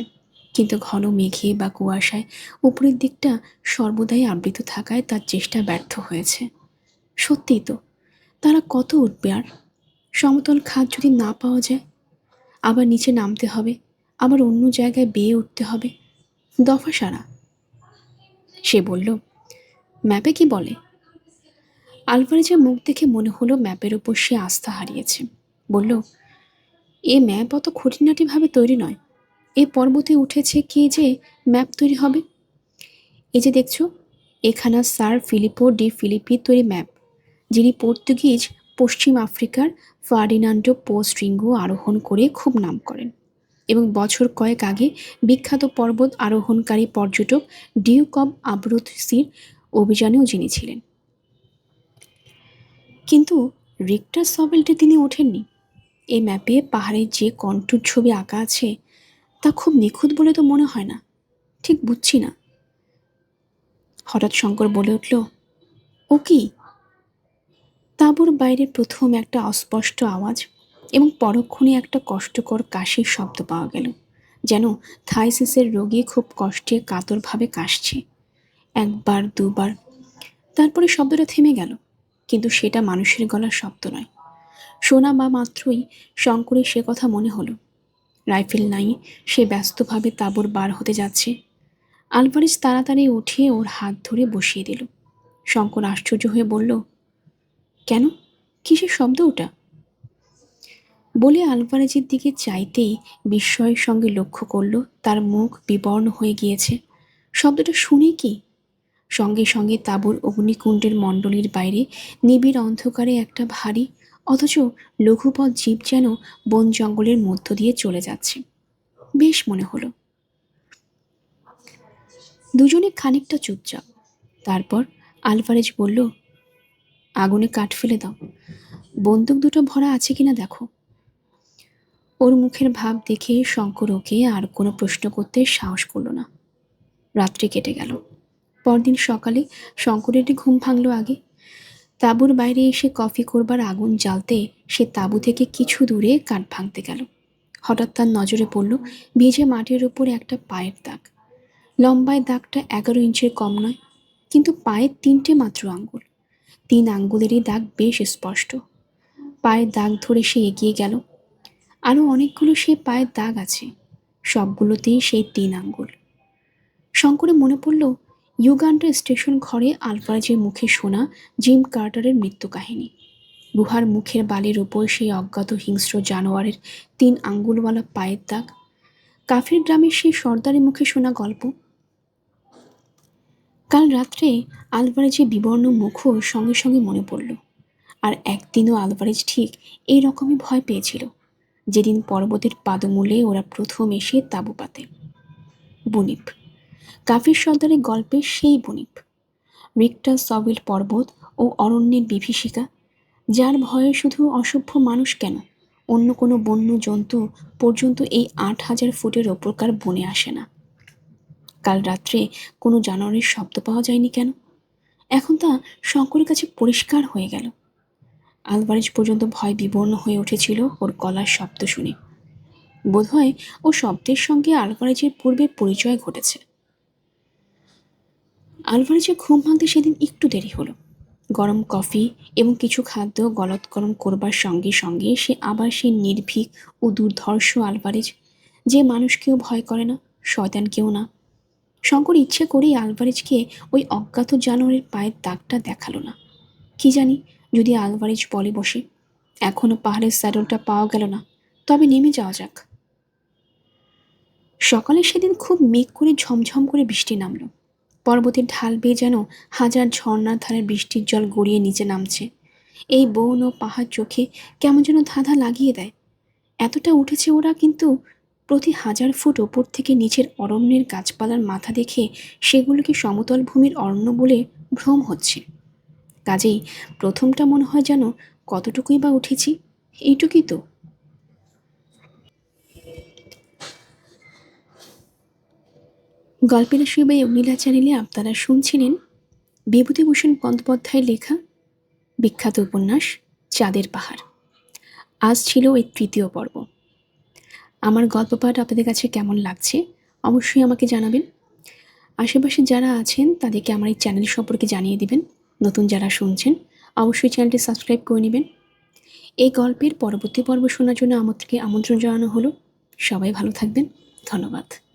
কিন্তু ঘন মেঘে বা কুয়াশায় উপরের দিকটা সর্বদাই আবৃত থাকায় তার চেষ্টা ব্যর্থ হয়েছে। সত্যিই তো, তারা কত উঠবে আর? সমতল খাত যদি না পাওয়া যায়, আবার নিচে নামতে হবে, আবার অন্য জায়গায় বেয়ে উঠতে হবে। দফা সারা। সে বলল, ম্যাপে কি বলে? আলভারেজের মুখ দেখে মনে হলো ম্যাপের ওপর সে আস্থা হারিয়েছে। বলল, এ ম্যাপ অত খুঁটিনাটিভাবে তৈরি নয়। এ পর্বতে উঠেছে কে যে ম্যাপ তৈরি হবে? এই যে দেখছো, এখানা স্যার ফিলিপো ডি ফিলিপির তৈরি ম্যাপ, যিনি পর্তুগিজ পশ্চিম আফ্রিকার ফার্ডিনান্ডো পোস্টরিঙ্গো আরোহণ করে খুব নাম করেন, এবং বছর কয়েক আগে বিখ্যাত পর্বত আরোহণকারী পর্যটক ডিউক অব আব্রুথসির অভিযানেও যিনি ছিলেন। কিন্তু রিক্টার সভেল্টে তিনি ওঠেননি। এই ম্যাপে পাহাড়ের যে কন্টুর ছবি আঁকা আছে তা খুব নিখুঁত বলে তো মনে হয় না। ঠিক বুঝছি না। হঠাৎ শঙ্কর বলে উঠল, ও কি? তাঁবুর বাইরে প্রথম একটা অস্পষ্ট আওয়াজ এবং পরক্ষণে একটা কষ্টকর কাশির শব্দ পাওয়া গেল, যেন থাইসিসের রোগী খুব কষ্টে কাতরভাবে কাশছে। একবার দুবার, তারপরে শব্দটা থেমে গেল। কিন্তু সেটা মানুষের গলার শব্দ নয়। শোনা বা মাত্রই শঙ্করের সে কথা মনে হলো। রাইফেল নাই, সে ব্যস্তভাবে তাঁবুর বার হতে যাচ্ছে। আলভারেজ তাড়াতাড়ি উঠে ওর হাত ধরে বসিয়ে দিল। শঙ্কর আশ্চর্য হয়ে বলল, কেন, কিসের শব্দ ওটা? বলে আলভারেজের দিকে চাইতেই বিস্ময়ের সঙ্গে লক্ষ্য করল তার মুখ বিবর্ণ হয়ে গিয়েছে। শব্দটা শুনে কি? সঙ্গে সঙ্গে তাঁবুর অগ্নিকুণ্ডের মণ্ডলীর বাইরে নিবিড় অন্ধকারে একটা ভারী অথচ লঘুপথ জীব যেন বন জঙ্গলের মধ্য দিয়ে চলে যাচ্ছে। বেশ মনে হলো। দুজনে খানিকটা চুপচাপ। তারপর আলভারেজ বলল, আগুনে কাঠ ফেলে দাও, বন্দুক দুটো ভরা আছে কিনা দেখো। ওর মুখের ভাব দেখে শঙ্কর ওকে আর কোনো প্রশ্ন করতে সাহস করল না। রাত্রি কেটে গেল। পরদিন সকালে শঙ্করেরই ঘুম ভাঙল আগে। তাঁবুর বাইরে এসে কফি করবার আগুন জ্বালতে সে তাঁবু থেকে কিছু দূরে কাঠ ভাঙতে গেল। হঠাৎ তার নজরে পড়ল ভিজে মাটির উপর একটা পায়ের দাগ। লম্বায় দাগটা 11 ইঞ্চের কম নয়, কিন্তু পায়ের 3টে মাত্র আঙ্গুল। 3 আঙ্গুলেরই দাগ বেশ স্পষ্ট। পায়ের দাগ ধরে সে এগিয়ে গেল। আরও অনেকগুলো সে পায়ের দাগ আছে, সবগুলোতেই সেই 3 আঙ্গুল। শঙ্করের মনে পড়ল ইউগান্ডা স্টেশন ঘরে আলভারেজের মুখে শোনা জিম কার্টারের মৃত্যু কাহিনী। গুহার মুখের বালির ওপর সেই অজ্ঞাত হিংস্র জানোয়ারের 3 আঙ্গুলওয়ালা পায়ের দাগ। কাফির গ্রামের সেই সর্দারের মুখে শোনা গল্প। কাল রাত্রে আলভারেজের বিবর্ণ মুখও সঙ্গে সঙ্গে মনে পড়ল। আর একদিনও আলভারেজ ঠিক এই রকমই ভয় পেয়েছিল, যেদিন পর্বতের পাদমূলে ওরা প্রথম এসে তাঁবু পাতে। বুনিপ, কাফির সর্দারের গল্পের সেই বুনিপ। রিক্টার সভেল্ট পর্বত ও অরণ্যের বিভীষিকা, যার ভয়ে শুধু অসভ্য মানুষ কেন, অন্য কোনো বন্য জন্তু পর্যন্ত এই 8,000 ফুটের ওপরকার বনে আসে না। কাল রাত্রে কোনো জানোয়ারের শব্দ পাওয়া যায়নি কেন? এখন তা শঙ্করের কাছে পরিষ্কার হয়ে গেল। আলভারেজ পর্যন্ত ভয় বিবর্ণ হয়ে উঠেছিল ওর গলার শব্দ শুনে। বোধহয় ও শব্দের সঙ্গে আলভারেজের পূর্বে পরিচয় ঘটেছে। আলভারেজের ঘুম ভাঙতে সেদিন একটু দেরি হলো। গরম কফি এবং কিছু খাদ্য গলৎকরণ করবার সঙ্গে সঙ্গে সে আবার সেই নির্ভীক ও দুর্ধর্ষ আলভারেজ, যে মানুষকেও ভয় করে না, শয়তানকেও না। শঙ্কর ইচ্ছে করেই আলভারেজকে ওই অজ্ঞাত জানোয়ারের পায়ের দাগটা দেখালো না। কি জানি, যদি আলভারেজ বলে বসে, এখনো পাহাড়ের স্যাডলটা পাওয়া গেল না, তবে নেমে যাওয়া যাক। সকালে সেদিন খুব মেঘ করে ঝমঝম করে বৃষ্টি নামল। পর্বতের ঢাল বেয়ে যেন হাজার ঝর্ণার ধারে বৃষ্টির জল গড়িয়ে নিচে নামছে। এই বন ও পাহাড় চোখে কেমন যেন ধাঁধা লাগিয়ে দেয়। এতটা উঠেছে ওরা, কিন্তু প্রতি 1000 ফুট ওপর থেকে নিচের অরণ্যের গাছপালার মাথা দেখে সেগুলোকে সমতল ভূমির অরণ্য বলে ভ্রম হচ্ছে। কাজেই প্রথমটা মনে হয় যেন কতটুকুই বা উঠেছি, এইটুকুই তো। গল্পের আসিবাই অগ্নিলা চ্যানেলে আপনারা শুনছিলেন বিভূতিভূষণ বন্দ্যোপাধ্যায়ের লেখা বিখ্যাত উপন্যাস চাঁদের পাহাড়। আজ ছিল এই 3য় পর্ব। আমার গল্প পাঠ আপনাদের কাছে কেমন লাগছে অবশ্যই আমাকে জানাবেন। আশেপাশে যারা আছেন তাদেরকে আমার এই চ্যানেল সম্পর্কে জানিয়ে দিবেন। নতুন যারা শুনছেন অবশ্যই চ্যানেলটি সাবস্ক্রাইব করে নেবেন। এই গল্পের পরবর্তী পর্ব শোনার জন্য আমাদেরকে আমন্ত্রণ জানানো হলো। সবাই ভালো থাকবেন। ধন্যবাদ।